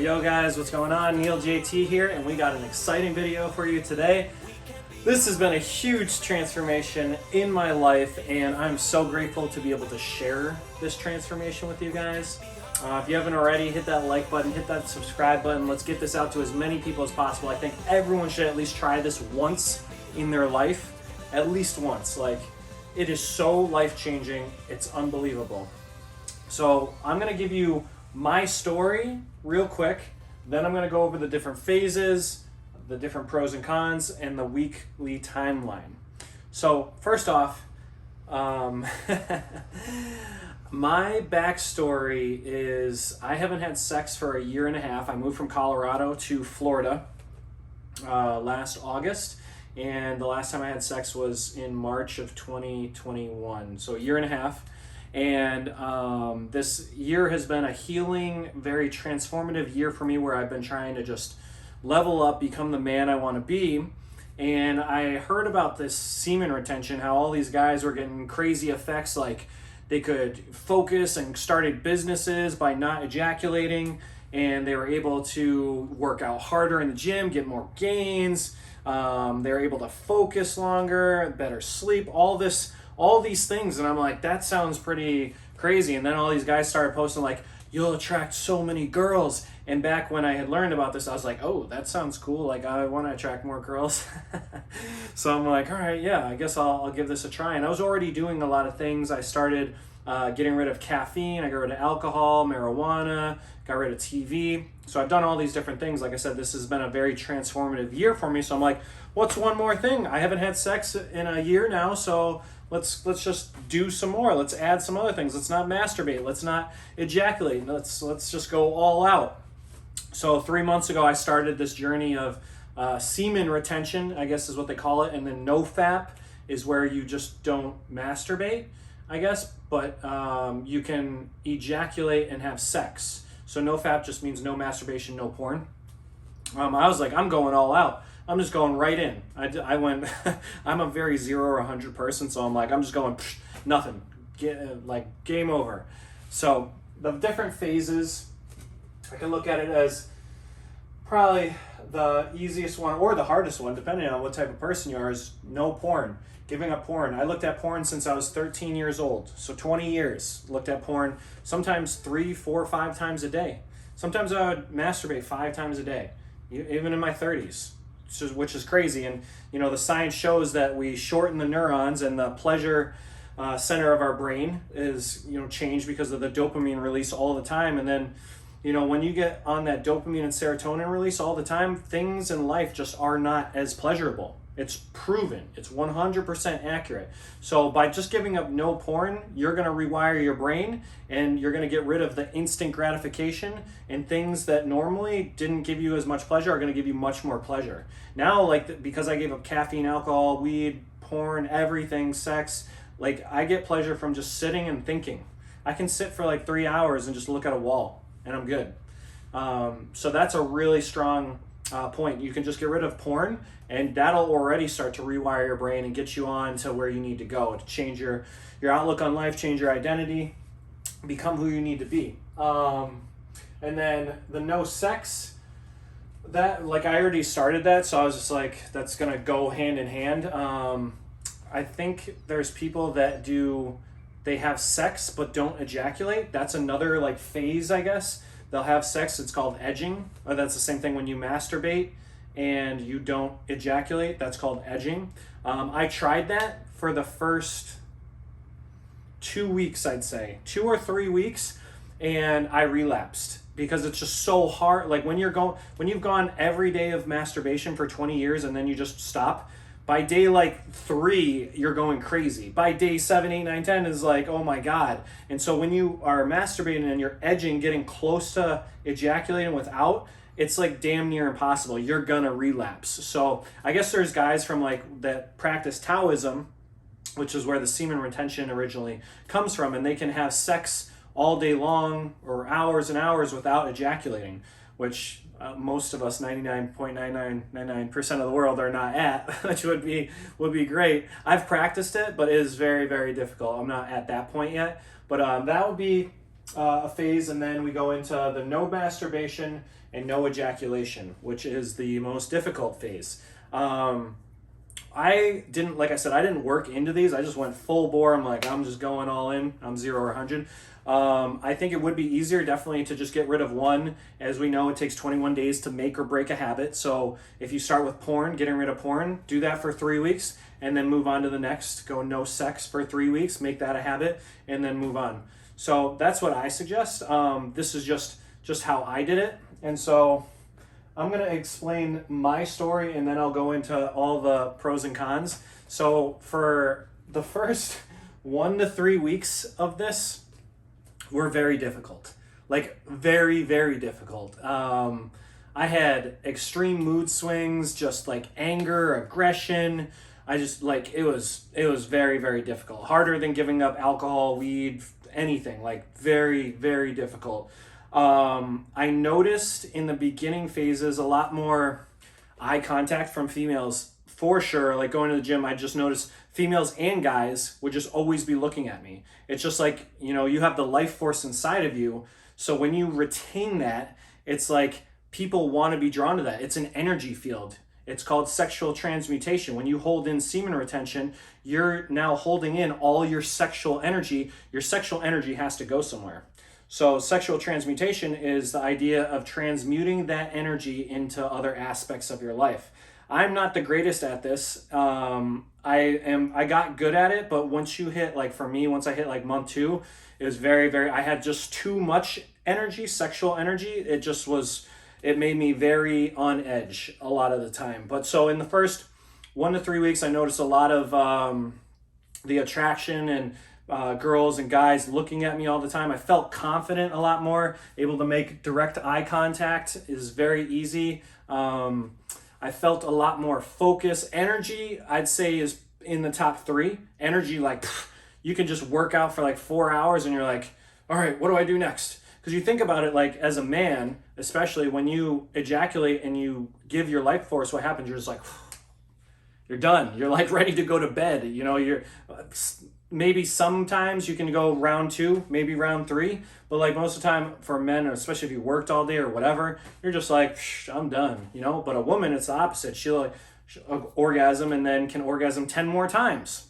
Yo guys, what's going on? Neil JT here, and we got an exciting video for you today. This has been a huge transformation in my life, and I'm so grateful to be able to share this transformation with you guys. If you haven't already, hit that like button, hit that subscribe button. Let's get this out to as many people as possible. I think everyone should at least try this once in their life, at least once. Like, it is so life-changing, it's unbelievable. So I'm gonna give you my story real quick, then I'm going to go over the different phases, the different pros and cons, and the weekly timeline. So first off, my backstory is I haven't had sex for a year and a half. I moved from Colorado to Florida last August, and the last time I had sex was in March of 2021, so a year and a half. And this year has been a healing, very transformative year for me, where I've been trying to just level up, become the man I want to be. And I heard about this semen retention, how all these guys were getting crazy effects, like they could focus and started businesses by not ejaculating, and they were able to work out harder in the gym, get more gains. They were able to focus longer, better sleep, all these things. And I'm like, that sounds pretty crazy. And then all these guys started posting like, you'll attract so many girls. And back when I had learned about this, I was like, oh, that sounds cool. Like, I want to attract more girls. So I'm like, all right, yeah, I guess I'll give this a try. And I was already doing a lot of things. I started getting rid of caffeine. I got rid of alcohol, marijuana, got rid of TV. So I've done all these different things. Like I said, this has been a very transformative year for me. So I'm like, what's one more thing? I haven't had sex in a year now, so let's just do some more. Let's add some other things. Let's not masturbate. Let's not ejaculate. Let's just go all out. So 3 months ago, I started this journey of semen retention, I guess is what they call it, and then nofap is where you just don't masturbate, I guess, but you can ejaculate and have sex. So nofap just means no masturbation, no porn. I was like, I'm going all out. I'm just going right in. I went, I'm a very 0 or 100 person, so I'm like, I'm just going, nothing, like game over. So the different phases, I can look at it as probably the easiest one or the hardest one, depending on what type of person you are, is no porn, giving up porn. I looked at porn since I was 13 years old, so 20 years, looked at porn, sometimes 3, 4, 5 times a day. Sometimes I would masturbate 5 times a day, even in my 30s. Which is crazy. And you know, the science shows that we shorten the neurons, and the pleasure center of our brain is, you know, changed because of the dopamine release all the time. And then, you know, when you get on that dopamine and serotonin release all the time, things in life just are not as pleasurable. It's proven. It's 100% accurate. So by just giving up no porn, you're going to rewire your brain, and you're going to get rid of the instant gratification, and things that normally didn't give you as much pleasure are going to give you much more pleasure. Now, like, because I gave up caffeine, alcohol, weed, porn, everything, sex, like, I get pleasure from just sitting and thinking. I can sit for like 3 hours and just look at a wall, and I'm good. So that's a really strong point. You can just get rid of porn, and that'll already start to rewire your brain and get you on to where you need to go to change your outlook on life, change your identity, become who you need to be. And then the no sex, that, like, I already started that, so I was just like, that's gonna go hand in hand. I think there's people that they have sex but don't ejaculate. That's another, like, phase, I guess. They'll have sex, it's called edging, or that's the same thing when you masturbate and you don't ejaculate, that's called edging. I tried that for the first 2 weeks, I'd say, 2 or 3 weeks, and I relapsed because it's just so hard. Like, when you've gone every day of masturbation for 20 years and then you just stop, by day like 3, you're going crazy. By day 7, 8, 9, 10 is like, oh my God. And so when you are masturbating and you're edging, getting close to ejaculating without, it's like damn near impossible. You're gonna relapse. So I guess there's guys from like that practice Taoism, which is where the semen retention originally comes from, and they can have sex all day long or hours and hours without ejaculating, which most of us, 99.9999% of the world, are not at, which would be great. I've practiced it, but it is very, very difficult. I'm not at that point yet, but that would be a phase, and then we go into the no masturbation and no ejaculation, which is the most difficult phase. I didn't, like I said, I didn't work into these. I just went full bore. I'm just going all in. I'm 0 or 100. I think it would be easier definitely to just get rid of one. As we know, it takes 21 days to make or break a habit. So if you start with porn, getting rid of porn, do that for 3 weeks and then move on to the next. Go no sex for 3 weeks, make that a habit, and then move on. So that's what I suggest. This is just how I did it. And so I'm going to explain my story, and then I'll go into all the pros and cons. So for the first 1 to 3 weeks of this were very difficult. Like very, very difficult. I had extreme mood swings, just like anger, aggression. I just like, it was very, very difficult. Harder than giving up alcohol, weed, anything. Like very, very difficult. I noticed in the beginning phases a lot more eye contact from females, for sure. Like going to the gym, I just noticed females and guys would just always be looking at me. It's just like, you have the life force inside of you. So when you retain that, it's like people want to be drawn to that. It's an energy field. It's called sexual transmutation. When you hold in semen retention, you're now holding in all your sexual energy. Your sexual energy has to go somewhere. So sexual transmutation is the idea of transmuting that energy into other aspects of your life. I'm not the greatest at this. I got good at it, but once you hit, like for me, once I hit like month 2, it was very, very, I had just too much energy, sexual energy. It made me very on edge a lot of the time. But so in the first 1 to 3 weeks, I noticed a lot of the attraction and girls and guys looking at me all the time. I felt confident a lot more, able to make direct eye contact is very easy. I felt a lot more focus. Energy, I'd say, is in the top 3. Energy, like, you can just work out for like 4 hours and you're like, all right, what do I do next? Because you think about it, like as a man, especially when you ejaculate and you give your life force, what happens? You're just like, you're done. You're like ready to go to bed. You're maybe sometimes you can go round 2, maybe round 3, but like most of the time for men, especially if you worked all day or whatever, you're just like, I'm done, But a woman, it's the opposite. She'll orgasm and then can orgasm 10 more times.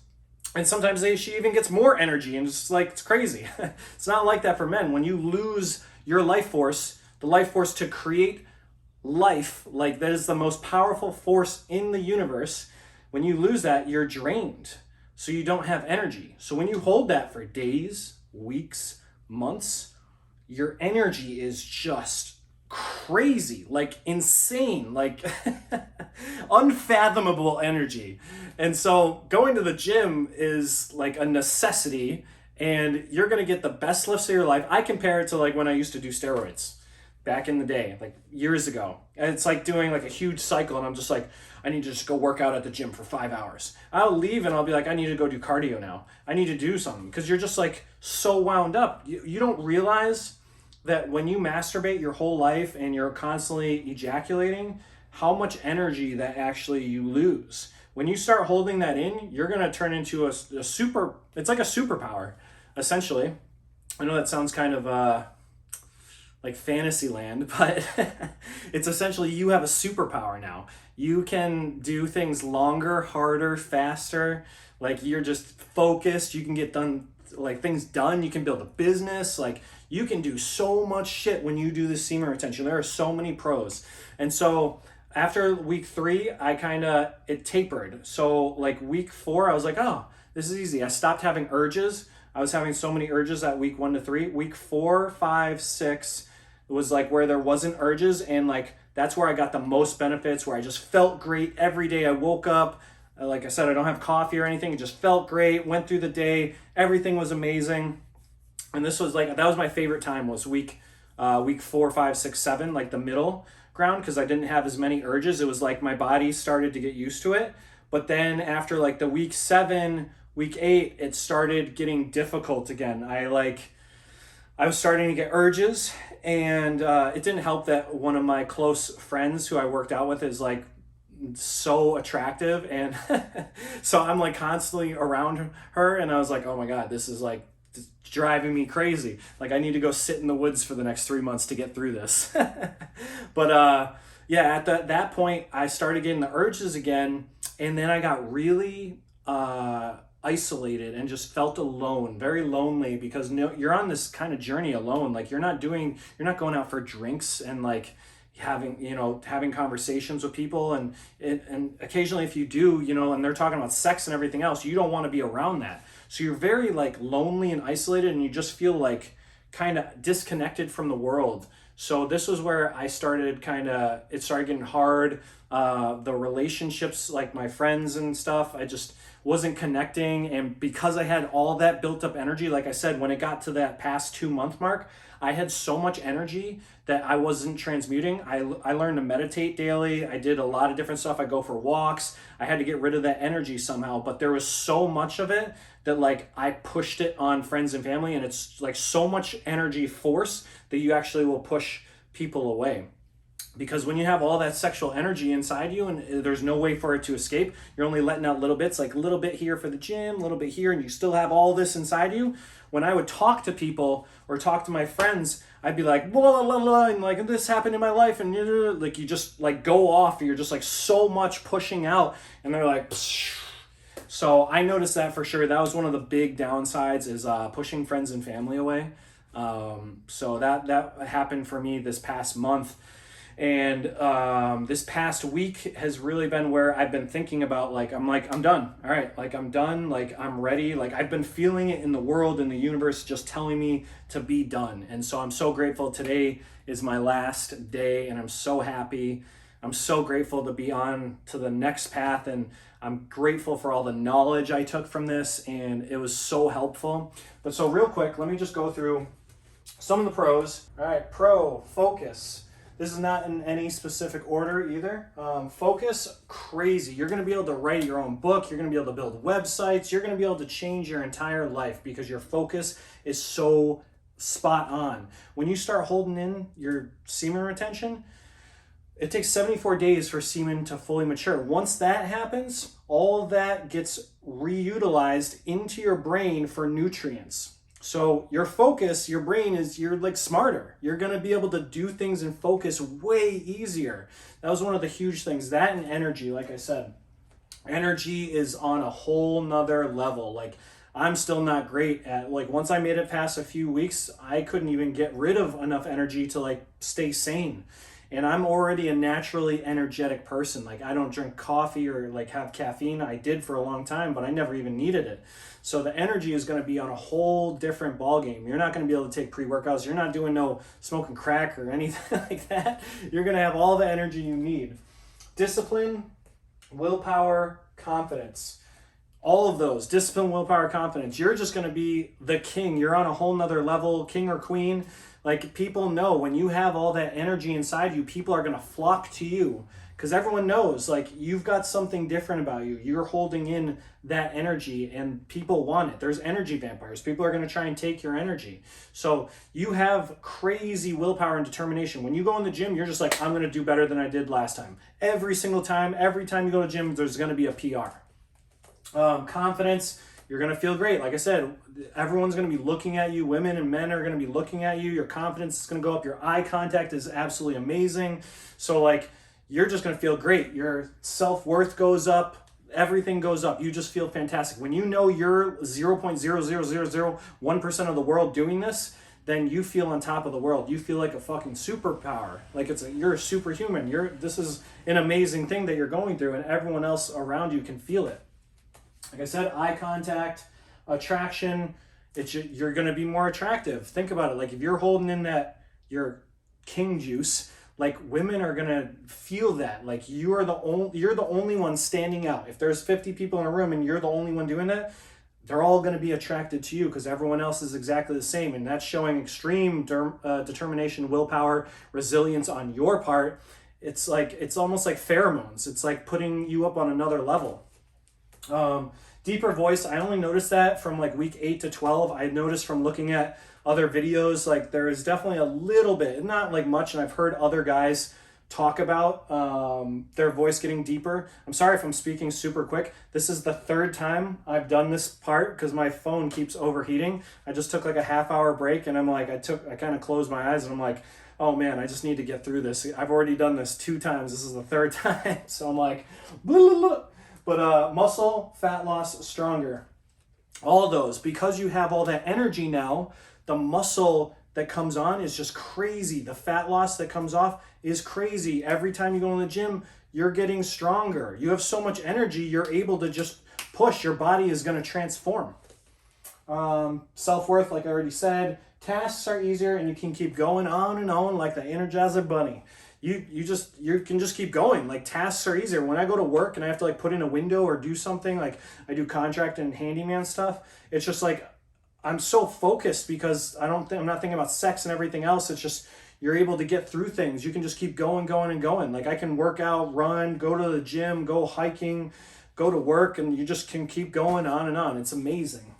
And sometimes she even gets more energy, and it's crazy. It's not like that for men. When you lose your life force, the life force to create life, like that is the most powerful force in the universe. When you lose that, you're drained. So you don't have energy. So when you hold that for days, weeks, months, your energy is just crazy, like insane, like unfathomable energy. And so going to the gym is like a necessity, and you're going to get the best lifts of your life. I compare it to like when I used to do steroids back in the day, like years ago. And it's like doing like a huge cycle, and I'm just like, I need to just go work out at the gym for 5 hours. I'll leave and I'll be like, I need to go do cardio now. I need to do something, because you're just like so wound up. You don't realize that when you masturbate your whole life and you're constantly ejaculating, how much energy that actually you lose. When you start holding that in, you're going to turn into it's like a superpower, essentially. I know that sounds kind of like fantasy land, but it's essentially you have a superpower now. You can do things longer, harder, faster. Like you're just focused. You can get things done. You can build a business. Like you can do so much shit when you do the semen retention. There are so many pros. And so after week 3, it tapered. So like week 4, I was like, oh, this is easy. I stopped having urges. I was having so many urges at week 1 to 3. Week 4, 5, 6 was like where there wasn't urges, and like that's where I got the most benefits, where I just felt great every day. I woke up, like I said, I don't have coffee or anything. It just felt great. Went through the day. Everything was amazing. And this was like, that was my favorite time, was week 4, 5, 6, 7, like the middle ground, because I didn't have as many urges. It was like my body started to get used to it. But then after like the week 7, week 8, it started getting difficult again. I was starting to get urges, and it didn't help that one of my close friends who I worked out with is like so attractive, and so I'm like constantly around her, and I was like, oh my god, this is like driving me crazy. Like I need to go sit in the woods for the next 3 months to get through this. But yeah, at that point I started getting the urges again, and then I got really isolated and just felt alone, very lonely, because you're on this kind of journey alone. Like you're not going out for drinks and like having conversations with people, and occasionally if you do, and they're talking about sex and everything else, you don't want to be around that. So you're very like lonely and isolated, and you just feel like kind of disconnected from the world. So this was where I started it started getting hard. The relationships, like my friends and stuff, I just wasn't connecting. And because I had all that built up energy, like I said, when it got to that past 2 month mark, I had so much energy that I wasn't transmuting. I learned to meditate daily. I did a lot of different stuff. I go for walks. I had to get rid of that energy somehow, but there was so much of it that like I pushed it on friends and family, and it's like so much energy force that you actually will push people away. Because when you have all that sexual energy inside you and there's no way for it to escape, you're only letting out little bits, like a little bit here for the gym, a little bit here, and you still have all this inside you. When I would talk to people or talk to my friends, I'd be like, blah, blah, blah, and like this happened in my life, and like you just like go off, and you're just like so much pushing out, and they're like, psh. So I noticed that for sure. That was one of the big downsides, is pushing friends and family away. So that happened for me this past month. And this past week has really been where I've been thinking about, I'm done. All right, like I'm done, like I'm ready. Like I've been feeling it in the world, in the universe, just telling me to be done. And so I'm so grateful. Today is my last day, and I'm so happy. I'm so grateful to be on to the next path, and I'm grateful for all the knowledge I took from this, and it was so helpful. But so real quick, let me just go through some of the pros. All right, pro, focus. This is not in any specific order either. Focus, crazy. You're going to be able to write your own book. You're going to be able to build websites. You're going to be able to change your entire life because your focus is so spot on. When you start holding in your semen retention, it takes 74 days for semen to fully mature. Once that happens, all of that gets reutilized into your brain for nutrients. So your focus, your brain you're like smarter. You're going to be able to do things and focus way easier. That was one of the huge things. That and energy, like I said, energy is on a whole nother level. Like I'm still not great at, like once I made it past a few weeks, I couldn't even get rid of enough energy to like stay sane. And I'm already a naturally energetic person. Like I don't drink coffee or like have caffeine. I did for a long time, but I never even needed it. So the energy is going to be on a whole different ballgame. You're not going to be able to take pre-workouts. You're not doing no smoking crack or anything like that. You're going to have all the energy you need. Discipline, willpower, confidence. All of those, discipline, willpower, confidence. You're just going to be the king. You're on a whole nother level, king or queen. Like people know when you have all that energy inside you, people are going to flock to you because everyone knows like you've got something different about you. You're holding in that energy and people want it. There's energy vampires. People are going to try and take your energy. So you have crazy willpower and determination. When you go in the gym, you're just like, I'm going to do better than I did last time. Every single time, every time you go to the gym, there's going to be a PR. Confidence. You're going to feel great. Like I said, everyone's going to be looking at you. Women and men are going to be looking at you. Your confidence is going to go up. Your eye contact is absolutely amazing. So like, you're just going to feel great. Your self-worth goes up. Everything goes up. You just feel fantastic. When you know you're 0.00001% of the world doing this, then you feel on top of the world. You feel like a fucking superpower. Like you're a superhuman. This is an amazing thing that you're going through, and everyone else around you can feel it. Like I said, eye contact, attraction, you're going to be more attractive. Think about it. Like if you're holding in your king juice, like women are going to feel that. Like you're the only one standing out. If there's 50 people in a room and you're the only one doing that, they're all going to be attracted to you because everyone else is exactly the same. And that's showing extreme determination, willpower, resilience on your part. It's almost like pheromones. It's like putting you up on another level. Deeper voice, I only noticed that from like week 8 to 12. I noticed from looking at other videos, like there is definitely a little bit, not like much, and I've heard other guys talk about their voice getting deeper. I'm sorry if I'm speaking super quick. This is the third time I've done this part because my phone keeps overheating. I just took like a half-hour break, and I'm like, I kind of closed my eyes, and I'm like, oh man, I just need to get through this. I've already done this 2 times. This is the 3rd time. So I'm like, blah, blah, blah. But muscle, fat loss, stronger. All those, because you have all that energy now, the muscle that comes on is just crazy. The fat loss that comes off is crazy. Every time you go in the gym, you're getting stronger. You have so much energy, you're able to just push. Your body is going to transform. Self-worth, like I already said. Tasks are easier, and you can keep going on and on like the Energizer Bunny. You can just keep going. Like, tasks are easier. When I go to work and I have to like put in a window or do something, like I do contract and handyman stuff, it's just like I'm so focused because I'm not thinking about sex and everything else. It's just you're able to get through things. You can just keep going, going, and going. Like I can work out, run, go to the gym, go hiking, go to work, and you just can keep going on and on. It's amazing.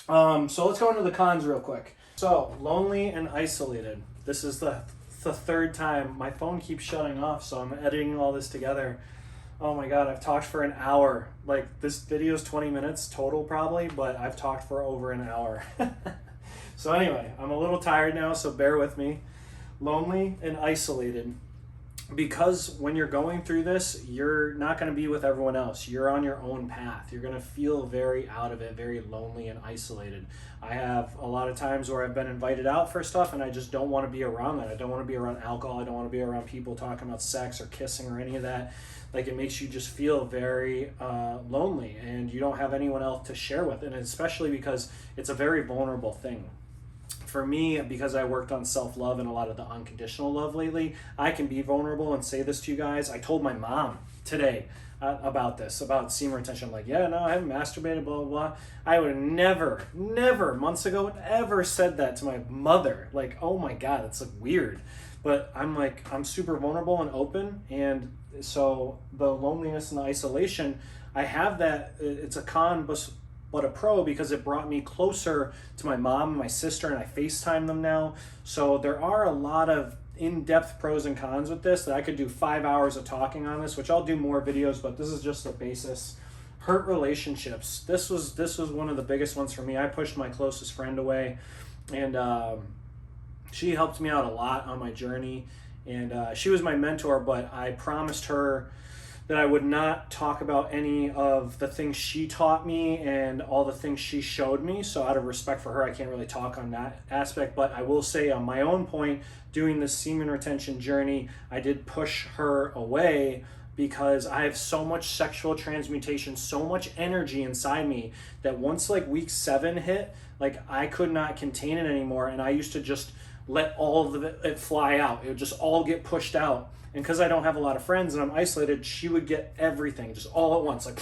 So let's go into the cons real quick. So, lonely and isolated. This is the 3rd time. My phone keeps shutting off, so I'm editing all this together. Oh my God, I've talked for an hour. Like, this video is 20 minutes total probably, but I've talked for over an hour. So anyway, I'm a little tired now, so bear with me. Lonely and isolated. Because when you're going through this, you're not going to be with everyone else. You're on your own path. You're going to feel very out of it, very lonely and isolated. I have a lot of times where I've been invited out for stuff and I just don't want to be around that. I don't want to be around alcohol. I don't want to be around people talking about sex or kissing or any of that. Like, it makes you just feel very lonely, and you don't have anyone else to share with. And especially because it's a very vulnerable thing. For me, because I worked on self-love and a lot of the unconditional love lately, I can be vulnerable and say this to you guys. I told my mom today about this, about semen retention. I'm like, yeah, no, I haven't masturbated, blah, blah, blah. I would have never, months ago, ever said that to my mother. Like, oh my God, it's like weird. But I'm like, I'm super vulnerable and open. And so the loneliness and the isolation, I have that. It's a con, but a pro, because it brought me closer to my mom and my sister, and I FaceTime them now. So there are a lot of in-depth pros and cons with this that I could do 5 hours of talking on this, which I'll do more videos, but this is just the basis. Hurt relationships. This was one of the biggest ones for me. I pushed my closest friend away, and she helped me out a lot on my journey, and she was my mentor, but I promised her that I would not talk about any of the things she taught me and all the things she showed me. So out of respect for her, I can't really talk on that aspect, but I will say on my own point, doing this semen retention journey, I did push her away because I have so much sexual transmutation, so much energy inside me that once like week 7 hit, like I could not contain it anymore. And I used to just let all of it fly out. It would just all get pushed out. And because I don't have a lot of friends and I'm isolated, she would get everything just all at once, like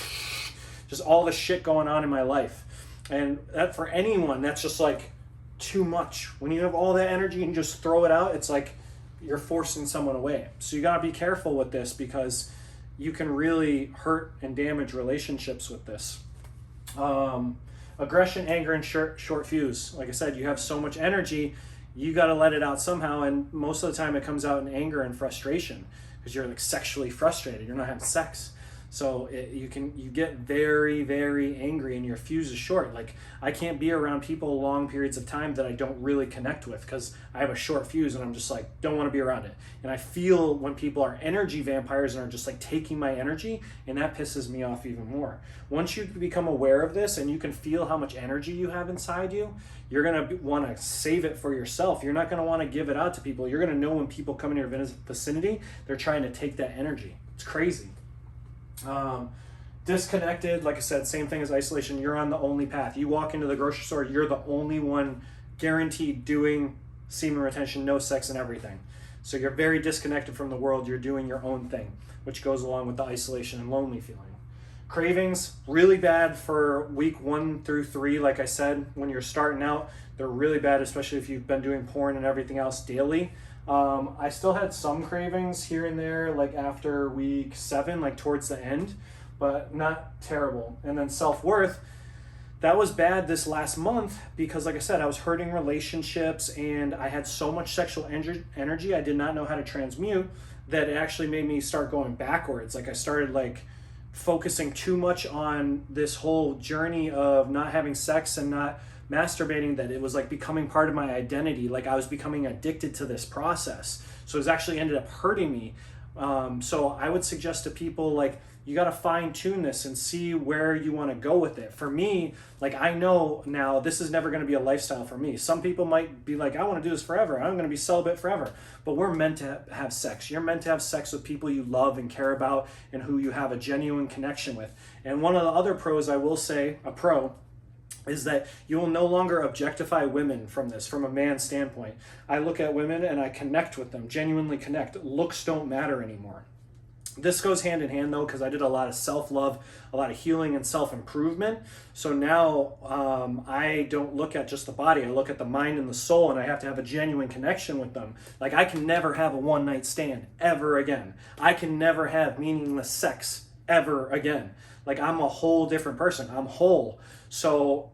just all the shit going on in my life. And that, for anyone, that's just like too much. When you have all that energy and just throw it out, it's like you're forcing someone away. So you gotta be careful with this, because you can really hurt and damage relationships with this. Aggression, anger, and short fuse. Like I said, you have so much energy, you got to let it out somehow, and most of the time it comes out in anger and frustration because you're like sexually frustrated. You're not having sex, so you get very, very angry, and your fuse is short. Like, I can't be around people long periods of time that I don't really connect with because I have a short fuse, and I'm just like, don't want to be around it. And I feel when people are energy vampires and are just like taking my energy, and that pisses me off even more. Once you become aware of this and you can feel how much energy you have inside you, you're going to want to save it for yourself. You're not going to want to give it out to people. You're going to know when people come in your vicinity, they're trying to take that energy. It's crazy. Disconnected, like I said, same thing as isolation. You're on the only path. You walk into the grocery store, you're the only one guaranteed doing semen retention, no sex and everything. So you're very disconnected from the world. You're doing your own thing, which goes along with the isolation and lonely feeling. Cravings, really bad for week 1 through 3. Like I said, when you're starting out, they're really bad, especially if you've been doing porn and everything else daily. I still had some cravings here and there, like after week 7, like towards the end, but not terrible. And then self-worth, that was bad this last month because, like I said, I was hurting relationships and I had so much sexual energy I did not know how to transmute, that it actually made me start going backwards. Like I started like focusing too much on this whole journey of not having sex and not masturbating, that it was like becoming part of my identity. Like I was becoming addicted to this process. So it was actually ended up hurting me. So I would suggest to people, like, you got to fine tune this and see where you want to go with it. For me, like, I know now this is never going to be a lifestyle for me. Some people might be like, I want to do this forever. I'm going to be celibate forever. But we're meant to have sex. You're meant to have sex with people you love and care about and who you have a genuine connection with. And one of the other pros, I will say, a pro, is that you will no longer objectify women from this, from a man's standpoint. I look at women and I connect with them, genuinely connect. Looks don't matter anymore. This goes hand in hand though, because I did a lot of self-love, a lot of healing and self-improvement. So now I don't look at just the body, I look at the mind and the soul, and I have to have a genuine connection with them. Like I can never have a one-night stand ever again. I can never have meaningless sex ever again. Like I'm a whole different person, I'm whole. So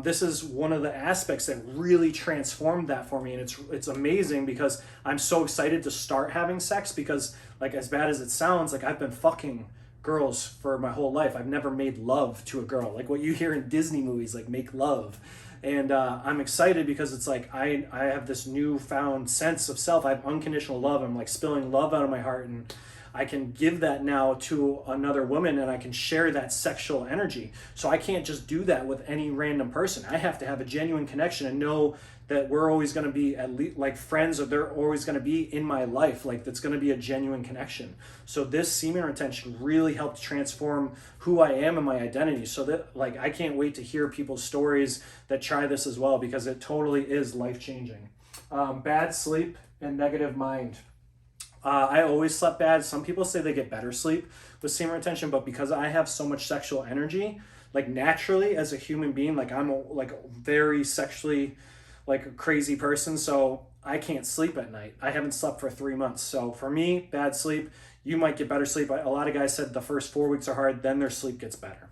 this is one of the aspects that really transformed that for me, and it's amazing because I'm so excited to start having sex, because like as bad as it sounds, like I've been fucking girls for my whole life. I've never made love to a girl, like what you hear in Disney movies, like make love. And I'm excited because it's like I have this newfound sense of self. I have unconditional love. I'm like spilling love out of my heart, and I can give that now to another woman, and I can share that sexual energy. So I can't just do that with any random person. I have to have a genuine connection and know that we're always going to be at least like friends, or they're always going to be in my life. Like that's going to be a genuine connection. So this semen retention really helped transform who I am and my identity. So that like I can't wait to hear people's stories that try this as well, because it totally is life-changing. Bad sleep and negative mind. I always slept bad. Some people say they get better sleep with semen retention, but because I have so much sexual energy, like naturally as a human being, like I'm like a very sexually like a crazy person, so I can't sleep at night. I haven't slept for 3 months. So for me, bad sleep. You might get better sleep. A lot of guys said the first 4 weeks are hard, then their sleep gets better.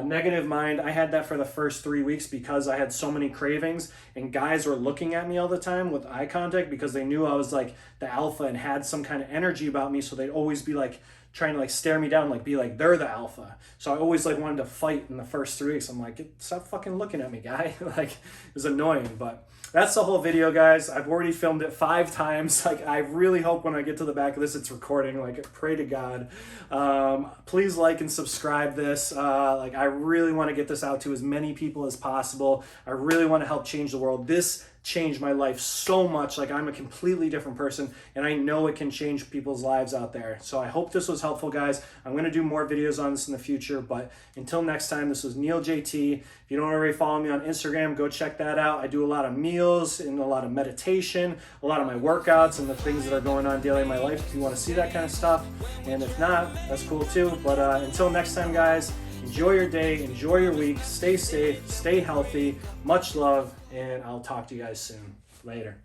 Negative mind, I had that for the first 3 weeks because I had so many cravings, and guys were looking at me all the time with eye contact because they knew I was like the alpha and had some kind of energy about me. So they'd always be like trying to like stare me down, like be like they're the alpha. So I always like wanted to fight in the first 3 weeks. I'm like, stop fucking looking at me, guy. Like it was annoying. But that's the whole video, guys. I've already filmed it 5 times. Like I really hope when I get to the back of this it's recording. Like pray to God. Please like and subscribe this. Like I really want to get this out to as many people as possible. I really want to help change the world. This changed my life so much. Like I'm a completely different person, and I know it can change people's lives out there. So I hope this was helpful, guys. I'm going to do more videos on this in the future, but until next time, this was Neil JT. If you don't already follow me on Instagram, go check that out. I do a lot of meals and a lot of meditation, a lot of my workouts and the things that are going on daily in my life if you want to see that kind of stuff. And if not, that's cool too. But until next time, guys, enjoy your day, enjoy your week, stay safe, stay healthy, much love, and I'll talk to you guys soon. Later.